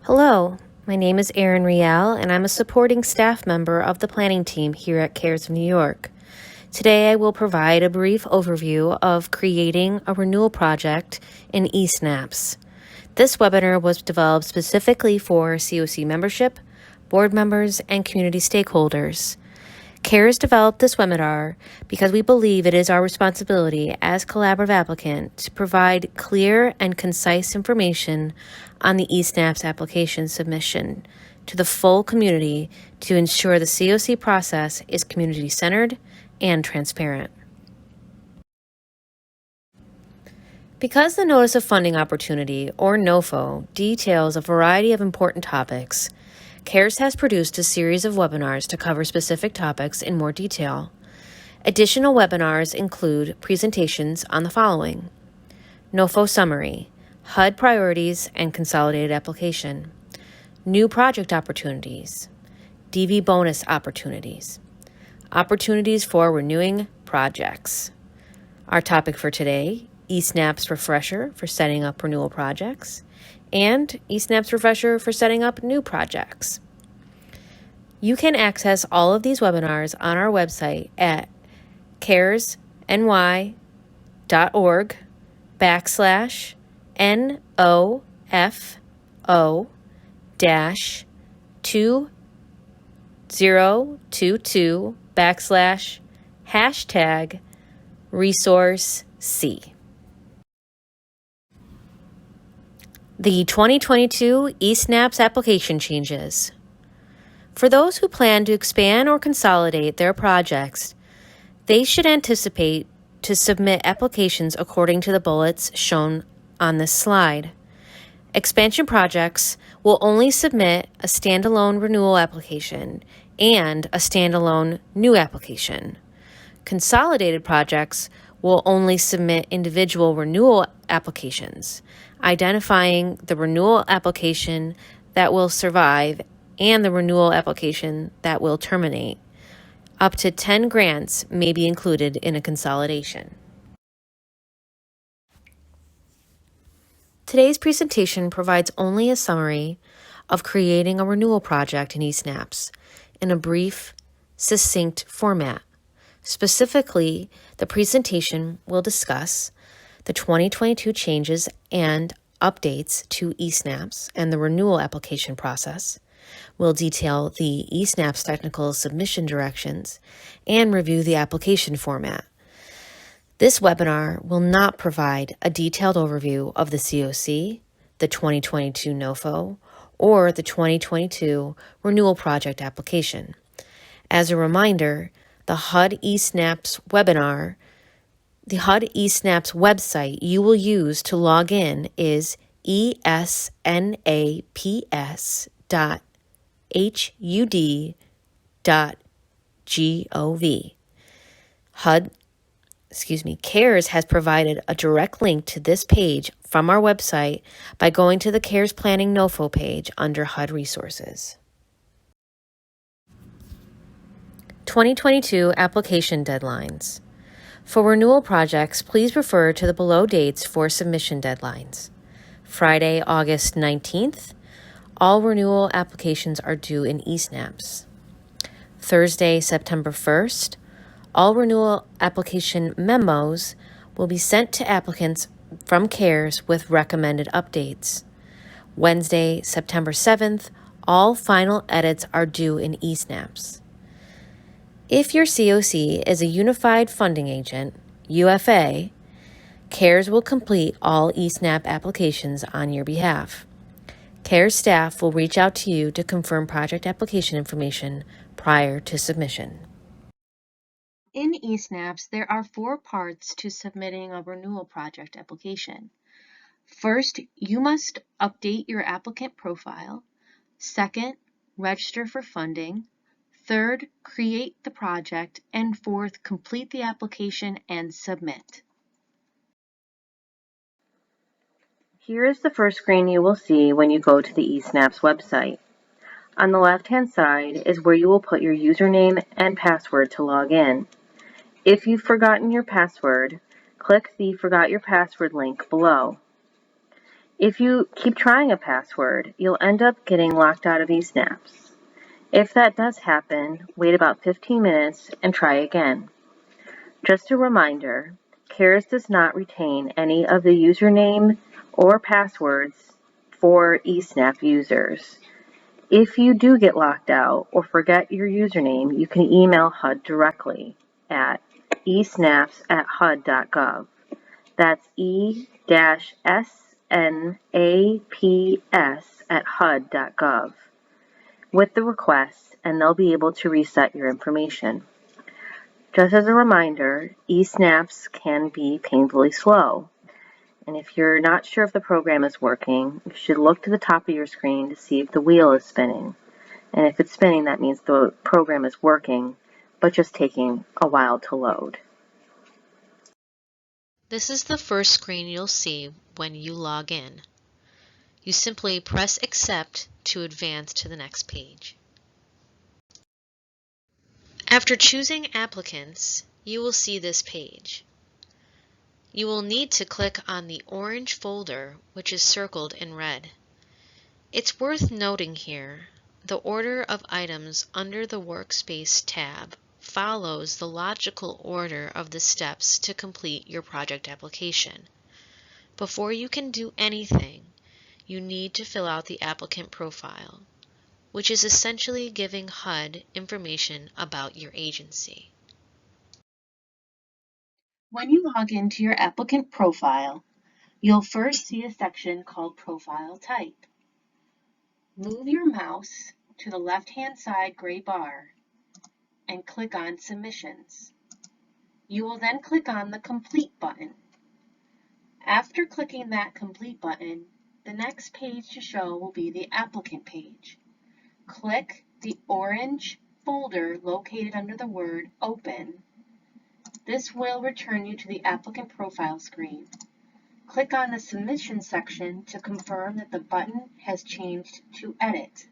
Hello, my name is Erin Rial, and I'm a supporting staff member of the planning team here at CARES of New York. Today I will provide a brief overview of creating a renewal project in ESNAPS. This webinar was developed specifically for CoC membership, board members, and community stakeholders. CARES developed this webinar because we believe it is our responsibility as collaborative applicant to provide clear and concise information on the ESNAPS application submission to the full community to ensure the CoC process is community-centered and transparent. Because the Notice of Funding Opportunity, or NOFO, details a variety of important topics, CARES has produced a series of webinars to cover specific topics in more detail. Additional webinars include presentations on the following: NOFO Summary, HUD Priorities and Consolidated Application, New Project Opportunities, DV Bonus Opportunities, Opportunities for Renewing Projects. Our topic for today, ESNAPS Refresher for setting up renewal projects, and ESNAPS Refresher for setting up new projects. You can access all of these webinars on our website at cares-NOFO-2022 #resource-C. The 2022 ESNAPS application changes. For those who plan to expand or consolidate their projects, they should anticipate to submit applications according to the bullets shown on this slide. Expansion projects will only submit a standalone renewal application and a standalone new application. Consolidated projects will only submit individual renewal applications, identifying the renewal application that will survive and the renewal application that will terminate. Up to 10 grants may be included in a consolidation. Today's presentation provides only a summary of creating a renewal project in ESNAPS in a brief, succinct format. Specifically, the presentation will discuss the 2022 changes and updates to ESNAPS and the renewal application process. We'll detail the ESNAPS technical submission directions and review the application format. This webinar will not provide a detailed overview of the CoC, the 2022 NOFO, or the 2022 renewal project application. As a reminder, the HUD ESNAPS website you will use to log in is esnaps.hud.gov. CARES has provided a direct link to this page from our website by going to the CARES Planning NOFO page under HUD Resources. 2022 application deadlines. For renewal projects, please refer to the below dates for submission deadlines. Friday, August 19th, all renewal applications are due in ESNAPS. Thursday, September 1st, all renewal application memos will be sent to applicants from CARES with recommended updates. Wednesday, September 7th, all final edits are due in ESNAPS. If your CoC is a Unified Funding Agent, UFA, CARES will complete all ESNAP applications on your behalf. CARES staff will reach out to you to confirm project application information prior to submission. In ESNAPS, there are 4 parts to submitting a renewal project application. First, you must update your applicant profile. Second, register for funding. Third, create the project. And fourth, complete the application and submit. Here is the first screen you will see when you go to the ESNAPS website. On the left-hand side is where you will put your username and password to log in. If you've forgotten your password, click the Forgot Your Password link below. If you keep trying a password, you'll end up getting locked out of ESNAPS. If that does happen, wait about 15 minutes and try again. Just a reminder, CARES does not retain any of the username or passwords for eSNAP users. If you do get locked out or forget your username, you can email HUD directly at esnaps@hud.gov. That's e-snaps@hud.gov with the request, and they'll be able to reset your information. Just as a reminder, eSNAPS can be painfully slow, and if you're not sure if the program is working, you should look to the top of your screen to see if the wheel is spinning. And if it's spinning, that means the program is working, but just taking a while to load. This is the first screen you'll see when you log in. You simply press Accept to advance to the next page. After choosing Applicants, you will see this page. You will need to click on the orange folder, which is circled in red. It's worth noting here, the order of items under the Workspace tab follows the logical order of the steps to complete your project application. Before you can do anything, you need to fill out the applicant profile, which is essentially giving HUD information about your agency. When you log into your applicant profile, you'll first see a section called Profile Type. Move your mouse to the left-hand side gray bar and click on Submissions. You will then click on the Complete button. After clicking that Complete button, the next page to show will be the Applicant page. Click the orange folder located under the word Open. This will return you to the applicant profile screen. Click on the Submission section to confirm that the button has changed to Edit.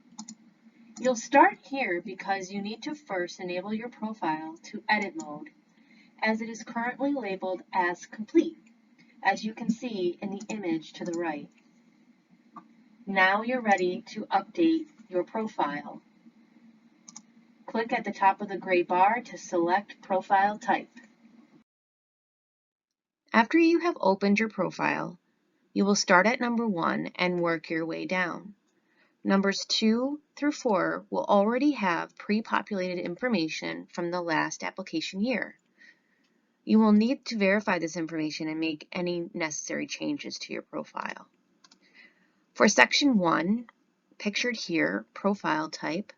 You'll start here because you need to first enable your profile to Edit mode, as it is currently labeled as Complete, as you can see in the image to the right. Now you're ready to update your profile. Click at the top of the gray bar to select Profile Type. After you have opened your profile, you will start at number 1 and work your way down. Numbers 2 through 4 will already have pre-populated information from the last application year. You will need to verify this information and make any necessary changes to your profile. For Section 1, pictured here, Profile Type,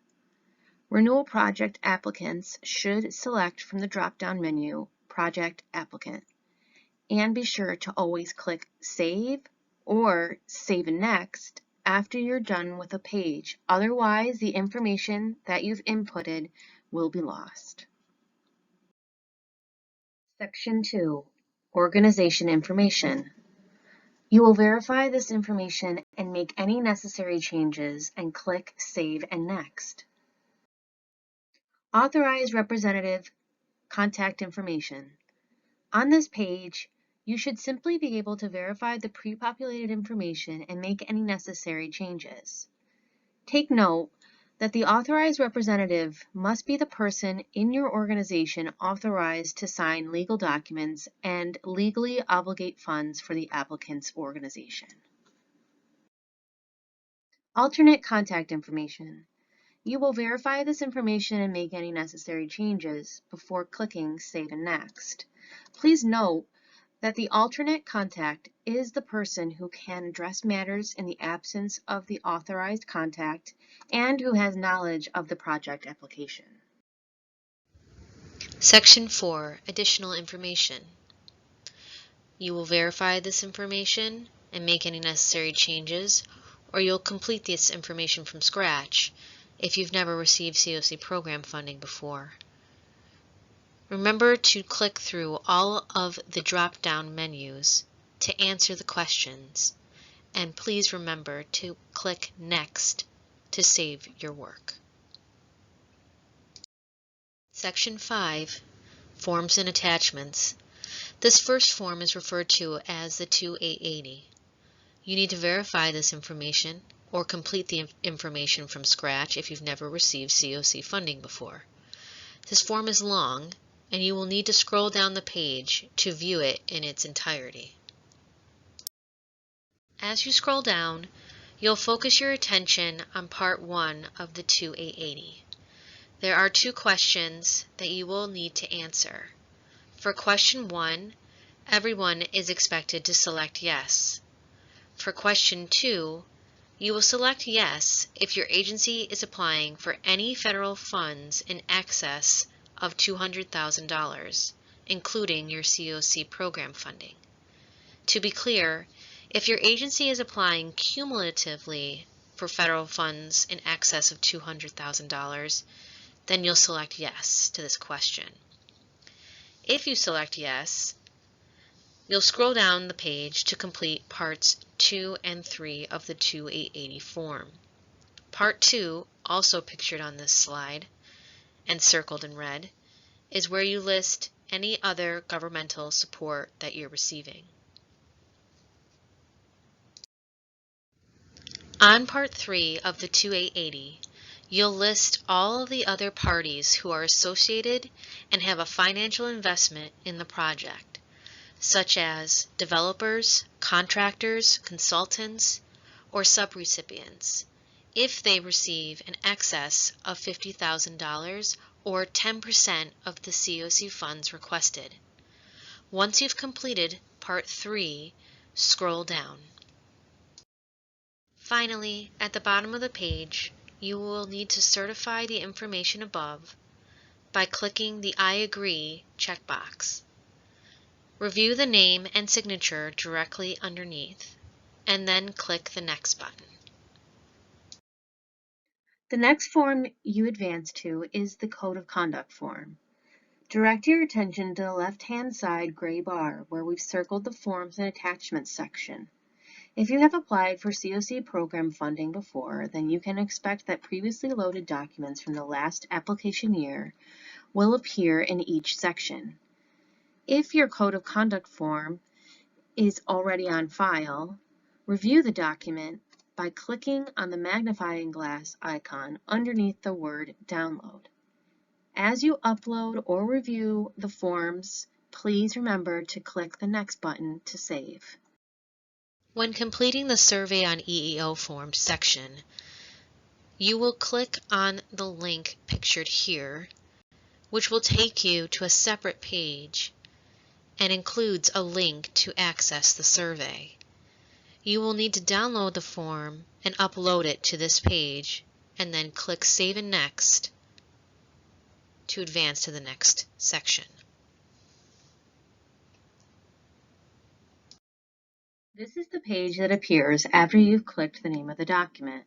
Renewal Project applicants should select from the drop-down menu, Project Applicant, and be sure to always click Save or Save and Next after you're done with a page. Otherwise, the information that you've inputted will be lost. Section 2, Organization Information. You will verify this information and make any necessary changes and click Save and Next. Authorized Representative Contact Information. On this page, you should simply be able to verify the pre-populated information and make any necessary changes. Take note that the authorized representative must be the person in your organization authorized to sign legal documents and legally obligate funds for the applicant's organization. Alternate contact information. You will verify this information and make any necessary changes before clicking Save and Next. Please note that the alternate contact is the person who can address matters in the absence of the authorized contact and who has knowledge of the project application. Section 4, Additional Information. You will verify this information and make any necessary changes, or you'll complete this information from scratch if you've never received CoC program funding before. Remember to click through all of the drop-down menus to answer the questions, and please remember to click Next to save your work. Section 5, Forms and Attachments. This first form is referred to as the 2880. You need to verify this information or complete the information from scratch if you've never received CoC funding before. This form is long, and you will need to scroll down the page to view it in its entirety. As you scroll down, you'll focus your attention on Part 1 of the 2880. There are 2 questions that you will need to answer. For question 1, everyone is expected to select yes. For question 2, you will select yes if your agency is applying for any federal funds in excess of $200,000, including your CoC-program funding. To be clear, if your agency is applying cumulatively for federal funds in excess of $200,000, then you'll select yes to this question. If you select yes, you'll scroll down the page to complete parts 2 and 3 of the 2880 form. Part 2, also pictured on this slide and circled in red, is where you list any other governmental support that you're receiving. On Part 3 of the 2880, you'll list all of the other parties who are associated and have a financial investment in the project, such as developers, contractors, consultants, or subrecipients, if they receive an excess of $50,000 or 10% of the CoC funds requested. Once you've completed Part 3, scroll down. Finally, at the bottom of the page, you will need to certify the information above by clicking the I agree checkbox. Review the name and signature directly underneath, and then click the Next button. The next form you advance to is the Code of Conduct form. Direct your attention to the left-hand side gray bar where we've circled the Forms and Attachments section. If you have applied for CoC-program funding before, then you can expect that previously loaded documents from the last application year will appear in each section. If your Code of Conduct form is already on file, review the document by clicking on the magnifying glass icon underneath the word Download. As you upload or review the forms, please remember to click the Next button to save. When completing the Survey on EEO Forms section, you will click on the link pictured here, which will take you to a separate page and includes a link to access the survey. You will need to download the form and upload it to this page, and then click Save and Next to advance to the next section. This is the page that appears after you've clicked the name of the document.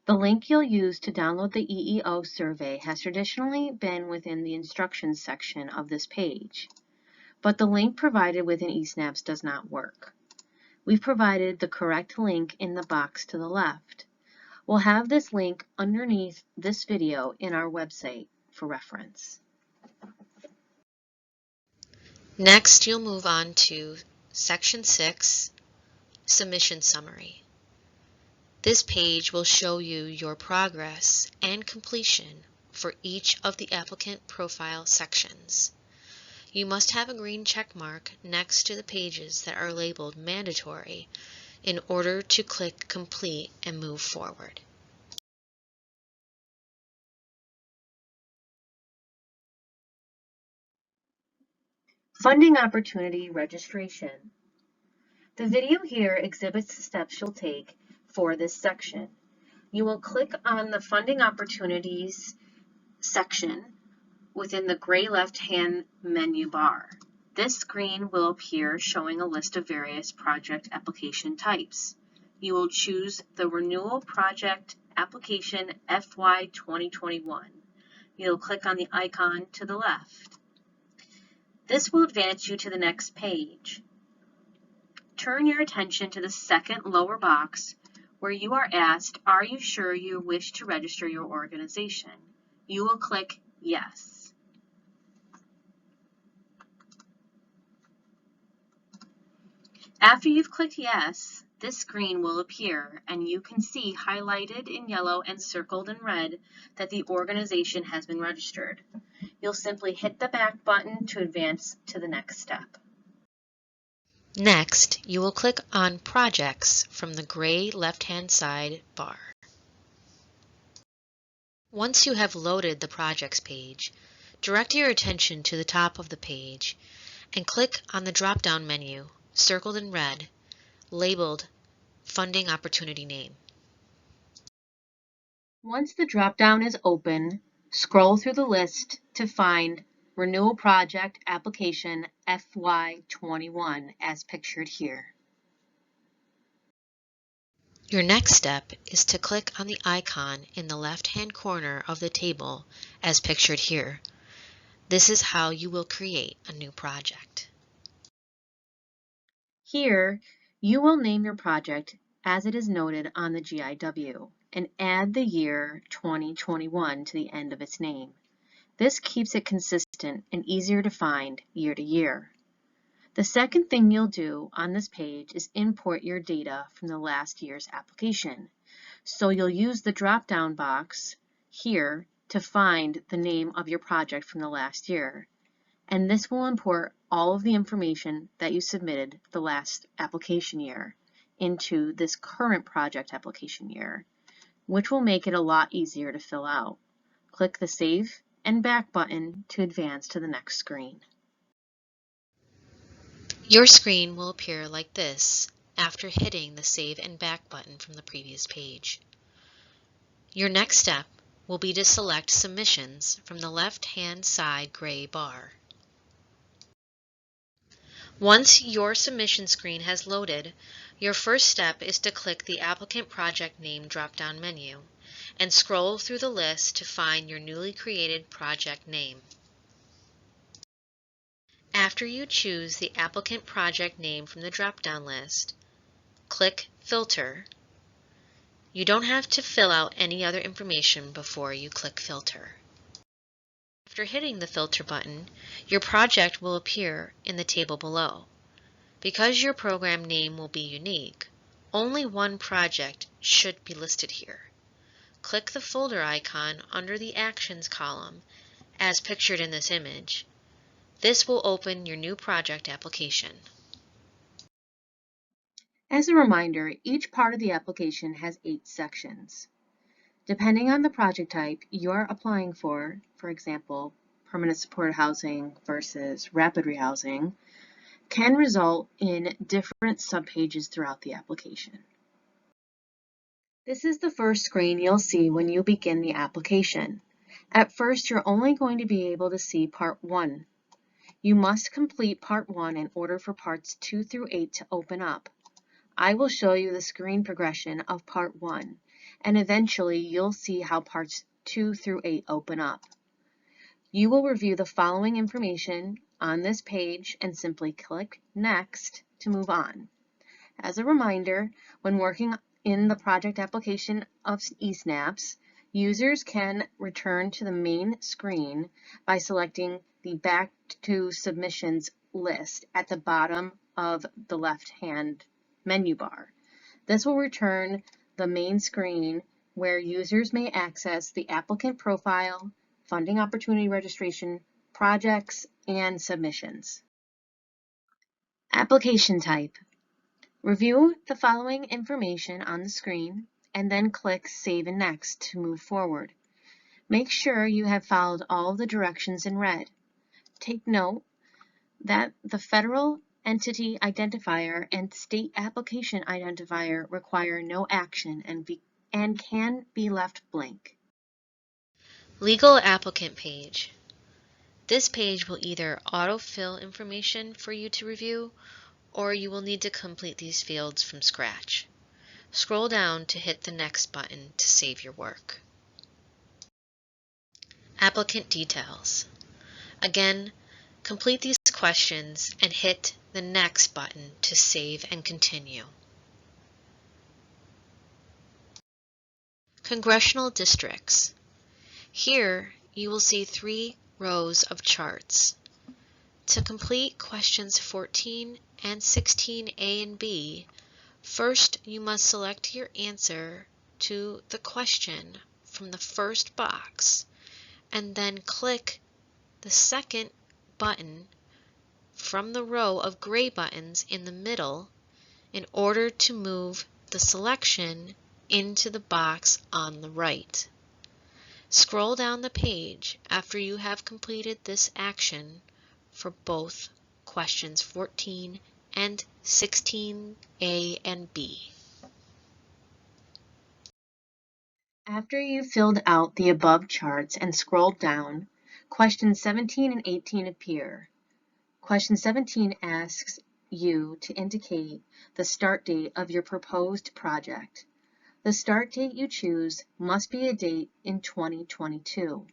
The link you'll use to download the EEO survey has traditionally been within the instructions section of this page, but the link provided within ESNAPS does not work. We've provided the correct link in the box to the left. We'll have this link underneath this video in our website for reference. Next, you'll move on to Section 6, Submission Summary. This page will show you your progress and completion for each of the applicant profile sections. You must have a green check mark next to the pages that are labeled mandatory in order to click Complete and move forward. Funding Opportunity Registration. The video here exhibits the steps you'll take for this section. You will click on the Funding Opportunities section within the gray left-hand menu bar. This screen will appear showing a list of various project application types. You will choose the Renewal Project Application FY22. You'll click on the icon to the left. This will advance you to the next page. Turn your attention to the second lower box where you are asked, are you sure you wish to register your organization? You will click Yes. After you've clicked Yes, this screen will appear, and you can see highlighted in yellow and circled in red that the organization has been registered. You'll simply hit the back button to advance to the next step. Next, you will click on Projects from the gray left-hand side bar. Once you have loaded the Projects page, direct your attention to the top of the page and click on the drop-down menu, circled in red, labeled Funding Opportunity Name. Once the drop-down is open, scroll through the list to find Renewal Project Application FY21 as pictured here. Your next step is to click on the icon in the left-hand corner of the table as pictured here. This is how you will create a new project. Here, you will name your project as it is noted on the GIW and add the year 2021 to the end of its name. This keeps it consistent and easier to find year to year. The second thing you'll do on this page is import your data from the last year's application. So you'll use the drop-down box here to find the name of your project from the last year. And this will import all of the information that you submitted the last application year into this current project application year, which will make it a lot easier to fill out. Click the Save and Back button to advance to the next screen. Your screen will appear like this after hitting the Save and Back button from the previous page. Your next step will be to select Submissions from the left-hand side gray bar. Once your submission screen has loaded, your first step is to click the Applicant Project Name drop-down menu and scroll through the list to find your newly created project name. After you choose the applicant project name from the drop-down list, click Filter. You don't have to fill out any other information before you click Filter. After hitting the Filter button, your project will appear in the table below. Because your program name will be unique, only one project should be listed here. Click the folder icon under the Actions column, as pictured in this image. This will open your new project application. As a reminder, each part of the application has 8 sections. Depending on the project type you're applying for example, permanent supported housing versus rapid rehousing, can result in different subpages throughout the application. This is the first screen you'll see when you begin the application. At first, you're only going to be able to see Part 1. You must complete Part 1 in order for Parts 2 through 8 to open up. I will show you the screen progression of Part 1, and eventually you'll see how Parts 2 through 8 open up. You will review the following information on this page and simply click Next to move on. As a reminder, when working in the project application of ESNAPS, users can return to the main screen by selecting the Back to Submissions list at the bottom of the left-hand menu bar. This will return the main screen where users may access the applicant profile, funding opportunity registration, projects, and submissions. Application type. Review the following information on the screen and then click Save and Next to move forward. Make sure you have followed all the directions in red. Take note that the Federal Entity Identifier and State Application Identifier require no action and can be left blank. Legal Applicant page. This page will either autofill information for you to review, or you will need to complete these fields from scratch. Scroll down to hit the Next button to save your work. Applicant details. Again, complete these questions and hit the Next button to save and continue. Congressional districts. Here you will see 3 rows of charts. To complete questions 14 and 16A and B First, you must select your answer to the question from the first box and then click the second button from the row of gray buttons in the middle in order to move the selection into the box on the right. Scroll down the page after you have completed this action for both questions 14 and 16A and B. After you've filled out the above charts and scrolled down, questions 17 and 18 appear. Question 17 asks you to indicate the start date of your proposed project. The start date you choose must be a date in 2022.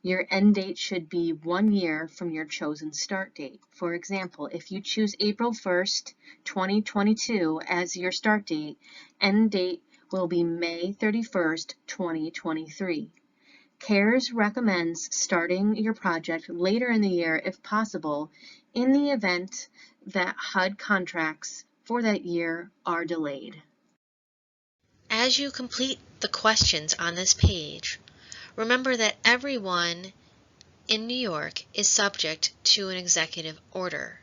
Your end date should be 1 year from your chosen start date. For example, if you choose April 1st, 2022 as your start date, end date will be May 31st, 2023. CARES recommends starting your project later in the year if possible, in the event that HUD contracts for that year are delayed. As you complete the questions on this page, remember that everyone in New York is subject to an executive order.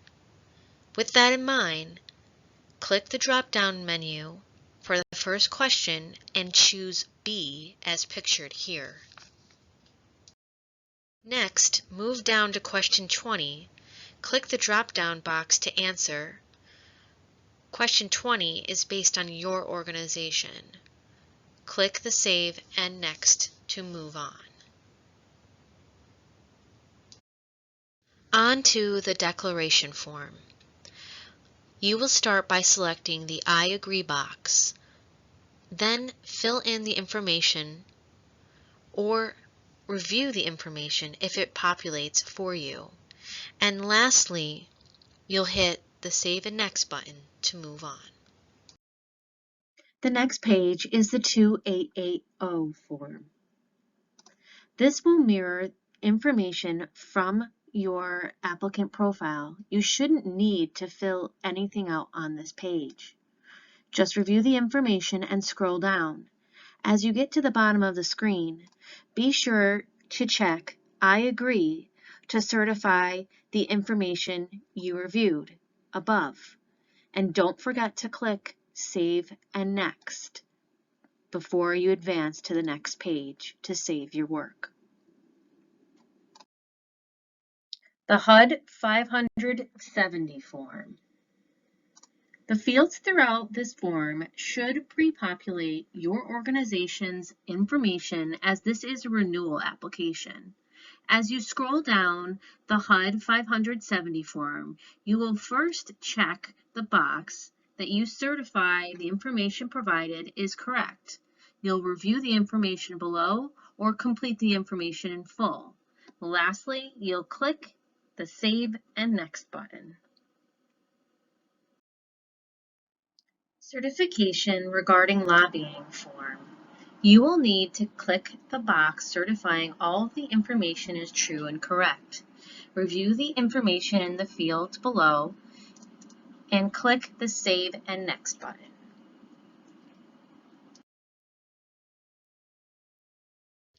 With that in mind, click the drop-down menu for the first question and choose B as pictured here. Next, move down to question 20. Click the drop-down box to answer. Question 20 is based on your organization. Click the Save and Next to move on. On to the declaration form. You will start by selecting the I agree box, then fill in the information or review the information if it populates for you. And lastly, you'll hit the Save and Next button to move on. The next page is the 2880 form. This will mirror information from your applicant profile. You shouldn't need to fill anything out on this page. Just review the information and scroll down. As you get to the bottom of the screen, be sure to check I agree to certify the information you reviewed above. And don't forget to click Save and Next before you advance to the next page to save your work. The HUD 570 form. The fields throughout this form should pre-populate your organization's information as this is a renewal application. As you scroll down the HUD 570 form, you will first check the box that you certify the information provided is correct. You'll review the information below or complete the information in full. Lastly, you'll click the Save and Next button. Certification regarding lobbying form. You will need to click the box certifying all of the information is true and correct. Review the information in the fields below and click the Save and Next button.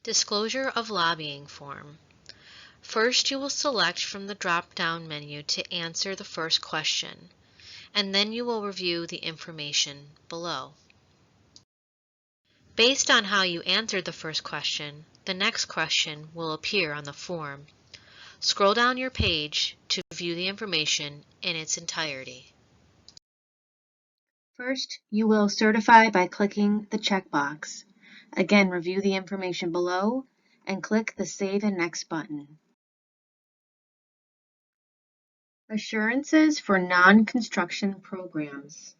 Disclosure of lobbying form. First, you will select from the drop-down menu to answer the first question, and then you will review the information below. Based on how you answered the first question, the next question will appear on the form. Scroll down your page to view the information in its entirety. First, you will certify by clicking the checkbox. Again, review the information below and click the Save and Next button. Assurances for non-construction programs.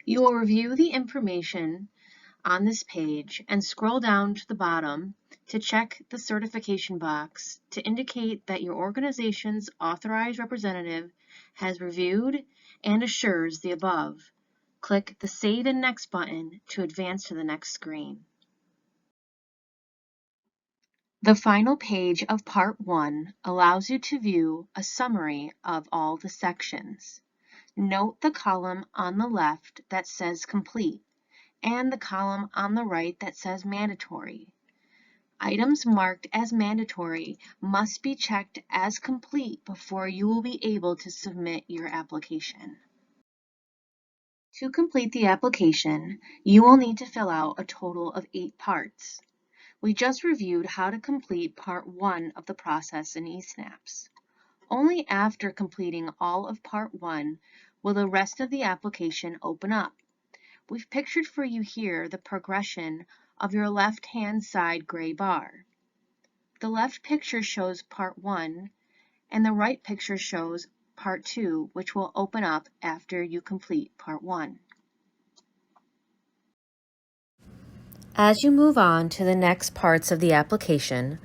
You will review the information on this page and scroll down to the bottom to check the certification box to indicate that your organization's authorized representative has reviewed and assures the above. Click the Save and Next button to advance to the next screen. The final page of Part 1 allows you to view a summary of all the sections. Note the column on the left that says complete and the column on the right that says mandatory. Items marked as mandatory must be checked as complete before you will be able to submit your application. To complete the application, you will need to fill out a total of 8 parts. We just reviewed how to complete Part 1 of the process in eSNAPS. Only after completing all of Part 1 will the rest of the application open up. We've pictured for you here the progression of your left-hand side gray bar. The left picture shows Part 1, and the right picture shows Part 2, which will open up after you complete Part 1. As you move on to the next parts of the application,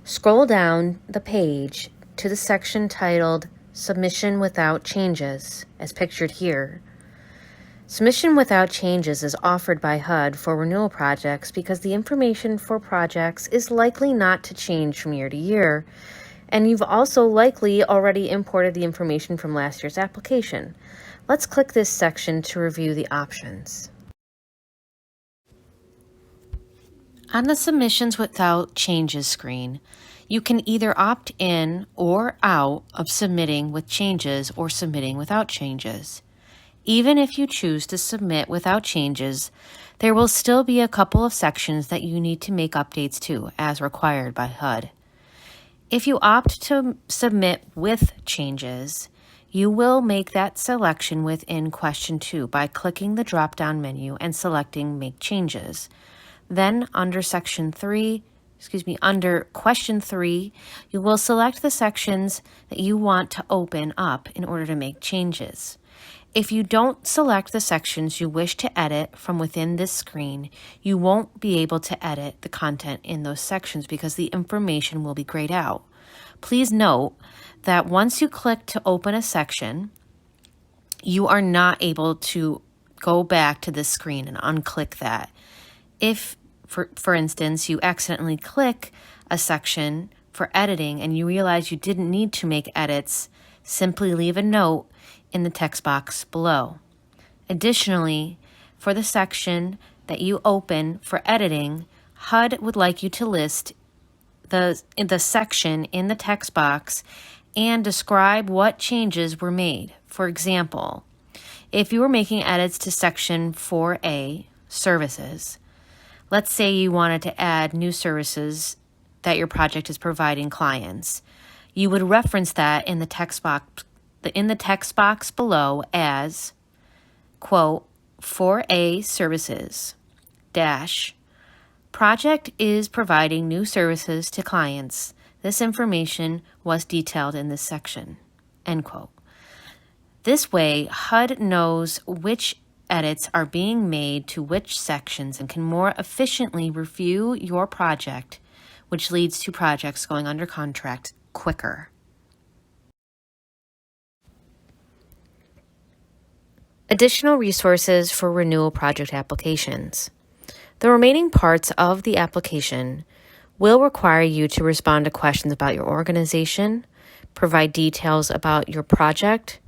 scroll down the page to the section titled Submission Without Changes, as pictured here. Submission without changes is offered by HUD for renewal projects because the information for projects is likely not to change from year to year, and you've also likely already imported the information from last year's application. Let's click this section to review the options. On the Submissions Without Changes screen, you can either opt in or out of submitting with changes or submitting without changes. Even if you choose to submit without changes, there will still be a couple of sections that you need to make updates to as required by HUD. If you opt to submit with changes, you will make that selection within question 2 by clicking the drop-down menu and selecting Make Changes. Then under question 3, you will select the sections that you want to open up in order to make changes. If you don't select the sections you wish to edit from within this screen, you won't be able to edit the content in those sections because the information will be grayed out. Please note that once you click to open a section, you are not able to go back to this screen and unclick that. If, for instance, you accidentally click a section for editing and you realize you didn't need to make edits, simply leave a note in the text box below. Additionally, for the section that you open for editing, HUD would like you to list the section in the text box and describe what changes were made. For example, if you were making edits to section 4A, Services, let's say you wanted to add new services that your project is providing clients, you would reference that in the text box below as, quote, 4A Services dash project is providing new services to clients. This information was detailed in this section, end quote. This way, HUD knows which edits are being made to which sections and can more efficiently review your project, which leads to projects going under contract quicker. Additional resources for renewal project applications. The remaining parts of the application will require you to respond to questions about your organization, provide details about your project,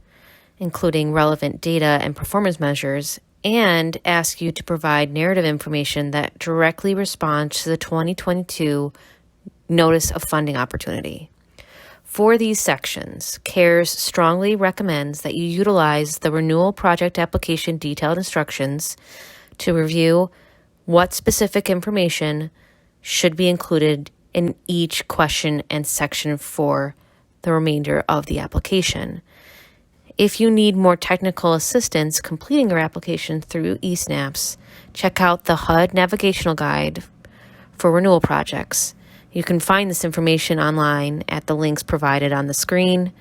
including relevant data and performance measures, and ask you to provide narrative information that directly responds to the 2022 Notice of Funding Opportunity. For these sections, CARES strongly recommends that you utilize the Renewal Project Application Detailed Instructions to review what specific information should be included in each question and section for the remainder of the application. If you need more technical assistance completing your application through eSNAPS, check out the HUD Navigational Guide for renewal projects. You can find this information online at the links provided on the screen.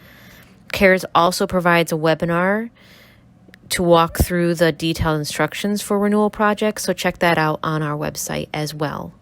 CARES also provides a webinar to walk through the detailed instructions for renewal projects, so check that out on our website as well.